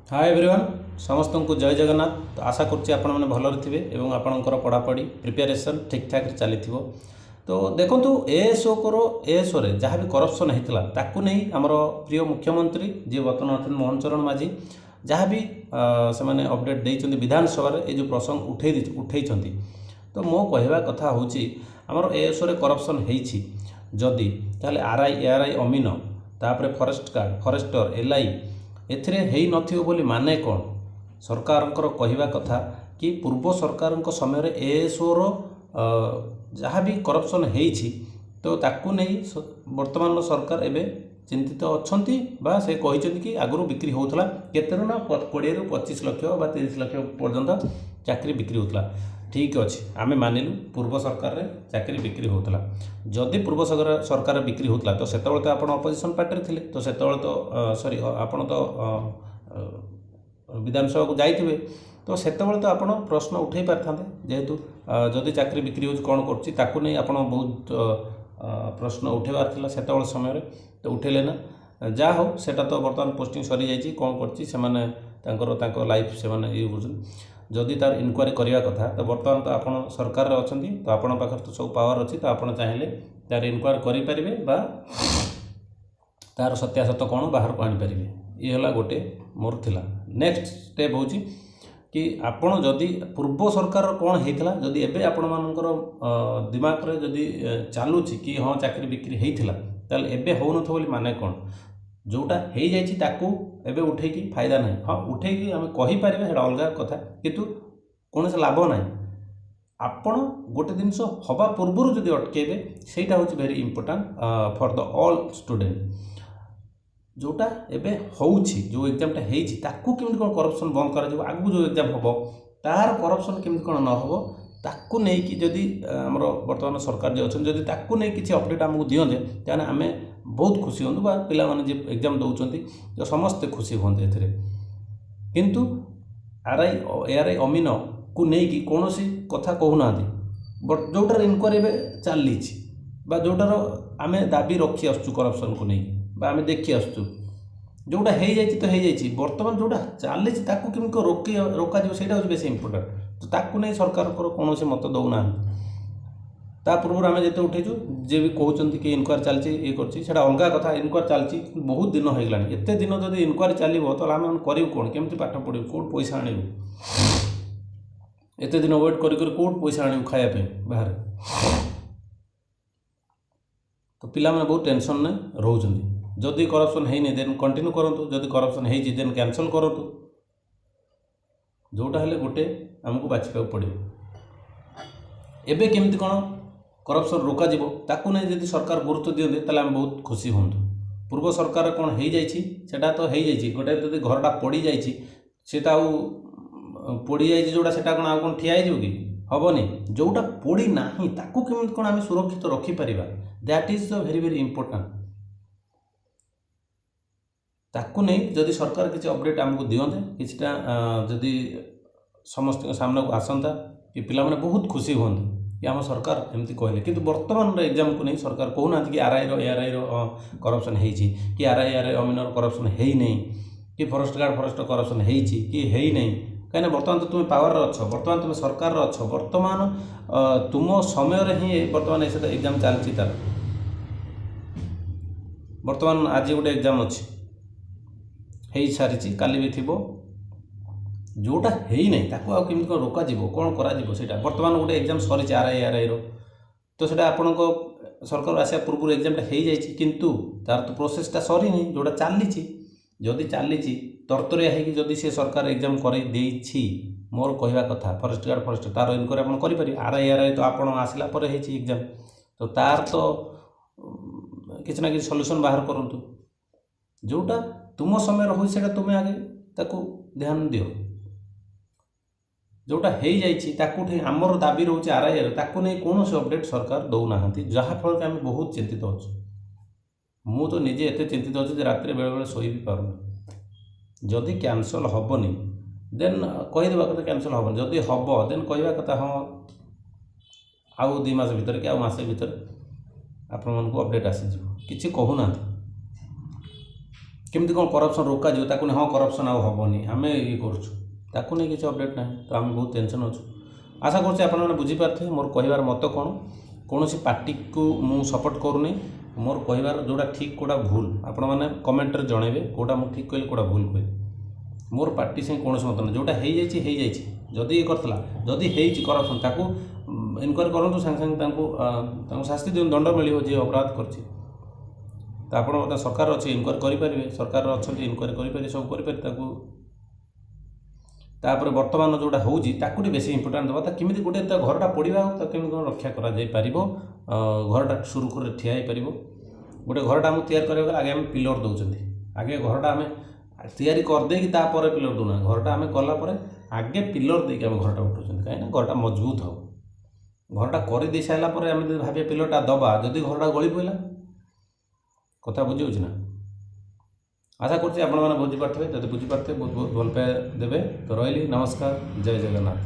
Hi everyone समस्त को जय जगन्नाथ। तो आशा करुच्ची आपण मैंने भलरे थे और आपणकर पढ़ापढ़ी प्रिपेरेसन ठीक ठाक चली। तो देखो एएसओ को एएसओ रे जहाँ भी करप्शन होता ताकू नहीं आमर प्रिय मुख्यमंत्री जी वर्तमान अच्छा मोहन चरण माझी जहाँ भी से अपडेट देते विधानसभा ये जो प्रसंग उठे तो मो कहवा कथा हूँ आमर एएसओ रे करप्शन होदी ताहले आरआई एआरआई अमीन तापर फॉरेस्ट गार्ड फॉरेस्टर एलआई एथिरे हेई नथिबो बोली माने कौन सरकारंकर कहवा कथा कि पूर्व सरकार समय एएसओ रो जहाँ भी करप्शन होती तो ताकू नहीं वर्तमान सरकार एबे चिंतित अच्छी बा से कहते कि आगु बिक्री होता केते ना 20 ରୁ 25 लाख बा 30 लाख पर्यंत चाकरी बिक्री होता। ठीक अच्छे आम मानिलु पूर्व सरकार रे चाकरी बिक्री होता जदि पूर्व सरकार बिक्री होता तो सेतबेले तो आपण अपोजिशन पार्टी थे तो सेतबेले तो सॉरी आपण तो विधानसभा को जाइए तो सेतबेले तो आपण प्रश्न उठे पारिथांते जेहेतु जदि चाकरी बिक्री हो कौन कर नहीं आपण बहुत प्रश्न उठेबार थिला सेतबेले समय तो उठेले ना जा हो सेटा तो बर्तमान पोस्टिंग सरी जाइए कौन कर लाइफ से ये कर जदि तार इनक्वारी करने कथा तो बर्तमान तो आप सरकार अच्छा तो आपण पाखे तो सब पावर अच्छी तो आप चाहिए तार इनक्वारी करेंगे बा तार सत्यासत कौन बाहर को आनीपर ये है गोटे मोर थिला। नेक्स्ट स्टेप हूँ कि आपण जदि पूर्व सरकार कौन होता जदि एबे आपण मानकर दिमाग रे जदि चलुची कि हाँ चाकरी बिक्री होता ताल एबे हो न माने कौन जोटा हो जाइए ताकू एबे उठेकी फायदा नहीं। हाँ उठेकी आम कहीपर से अलग कथा किंतु कौन से लाभ ना आपण गोटे जिनस हवा पूर्वर जदि अटकेबे सेटा हूँ very important for the all student जोटा एबे होउछि जो एग्जामटा होइछि ताकू केमि कोन करप्शन बंद करा आगु जो एग्जाम हम तार करप्शन केमि कोन न हो ताकू नहीं कि जदि आमर वर्तमान सरकार जो अच्छा जदि ताकू नहीं किसी अपडेट आमको दियंते ताने आमे बहुत खुशी हूँ बा पिला माने जे एग्जाम दौरान जो समस्ते खुशी हूँ एथिरे किंतु आरआई एआरआई अमीन को नहीं कि कौन सी कथा कहूना बट जोटार इनक्वारी चली जोटार आम दाबी रखी आसु करप्शन को नहीं बा आम देखी आसु जोटा हो जाए तो हो जाए बर्तमान जोटा चली केमी रोक सेटा हूँ बेस इंपोर्टाट तो ताकू नहीं सरकार कौन से मत दौना ता पूर्व आम जिते उठेचु जे भी कहते कि इनक्वारी चलती ये कर अलग कथा इनक्वारी चलती बहुत दिन हो गलानी एत दिन जब इनक्वारी चलो तो आम करूँ कौन केमती पाठ पढ़ू कौट पैसा आणु एत दिन वेट कौट पैसा आणु खायापी बाहर तो पिला माने बहुत टेंशन ने रोचंदी जदि करप्शन है देन कंटिन्यू करंतु जदि करप्शन है देन कैंसल करंतु जोटा हेले गोटे आमको बाछिबा पड़े एबे केमती कौन करप्शन रोक ताकू नहीं जदि सरकार गुरुत्व दियंते ताले आम बहुत खुशी हूँ। पूर्व सरकार कौन हो जाता तो हो जाए गोटे जब घरटा पड़ जाता पड़ जाए जोटा से कौन ठिया कि हेनी जोटा पड़ना ताकू केमती कौन आम सुरक्षित रखिपर that is the very very important ताकू नहीं जदि सरकार किसी अपडेट आमको दियंते किछटा जदि समस्त सामने को आसंता कि पिला माने बहुत खुशी हूँ कि आम सरकार एमती कहले कि वर्तमान एग्जाम को नहीं सरकार कहना कि आरआई एआरआई करप्शन होती कि आरआई एआरआई अमीनर करप्शन है नहीं कि फॉरेस्ट गार्ड फॉरेस्ट करप्शन होती कि है नहीं कहीं बर्तमान तो तुम्हें पावर अच्छ बर्तमान तुम्हें सरकार अच्छ बर्तमान तुम समय ही बर्तमान एग्जाम चलती तार बर्तमान आज गोटे एग्जाम अच्छी हो सारी काली भी थी जोटा है नहीं ताकू आ केमती कौन रोक कौन करा बर्तमान गोटे एग्जाम सरी आरआई एआरआई तो सेटा आपण सरकार आसा पूर्व एग्जामटा हो जाए किंतु तार तो प्रोसेसटा सरी नहीं जोटा चली जदि चली तरतरिया होगी सी सरकार एग्जाम कर मोर कहवा कथा फॉरेस्ट गार्ड फॉरेस्ट तार इनक्वारी आप करेंगे आरआई एआरआई तो आप आसला एग्जाम तो तार तो किसी ना किसी सल्यूशन बाहर करूँ जोटा तुम समय हो तुम्हें आगे ताकू ध्यान दियो जोटा हो जाए आमर दाबी रोचे आरआई ताकू नहीं कौन से अपडेट सरकार दौना जहाँफल आम बहुत चिंतित अच्छे मु तो निजे एत चिंतित अच्छे राति बेले बेले शोई भी पारुनी जदि कैंसल हेनी देन कहीदेवा कथा कैंसल हेनी जदि हम देन कहवा कथा हाँ आउ 2 मास भितर कि आउ मासे भितर आपण मन को अपडेट आसी कि कहूना केमती कौन करप्शन रोक ताकू हाँ करप्शन आउ हेनी आम ये करुँ ताकू नहीं किसी अपडेट ना तो आम बहुत टेंशन अच्छु आशा करुँचे आपने बुझीपारे मोर कहबार मत कौन कौन सी पार्टी को मु सपोर्ट करूनी मोर कहबार जोड़ा ठीक कोड़ा भूल आपण मैंने कमेंट रे जनइबे कोड़ा मु ठीक कहली कोड़ा भूल कहली मोर पार्टी से कौन मत ना जोटा हो जाए जदि ये करता जदि करप्शन ताकू इनक्वारी करूँ सागे सागे शास्ति दिन दंड मिले जी अपराध कर सरकार अच्छे इनक्वारी करेंगे सरकार अच्छा इनक्वारी करेंगे सब करें तापर बर्तमान जोड़ा होती बेसी इंपोर्टाट दबा केमी गोटे घरटा पड़ा केमी कौन रक्षा कर घरटा सुरुखुर ठिया हो गोटे घरटा आम तैयार करा आगे आम पिलर दौरान आगे घरटा आम तैयारी करदे पिलर दूना घरटा आम कलापर आगे पिलर देके आम घरटा उठाऊँ कहीं घरटा मजबूत हो घरटा कर सारापर आम भाव पिलरटा दबा जदि घरटा गली पड़ा कथा बुझे ना आशा करते आपने बुझीपारे जब बुझीपारे बहुत बहुत भल पाए देवे तो रही नमस्कार जय जगन्नाथ।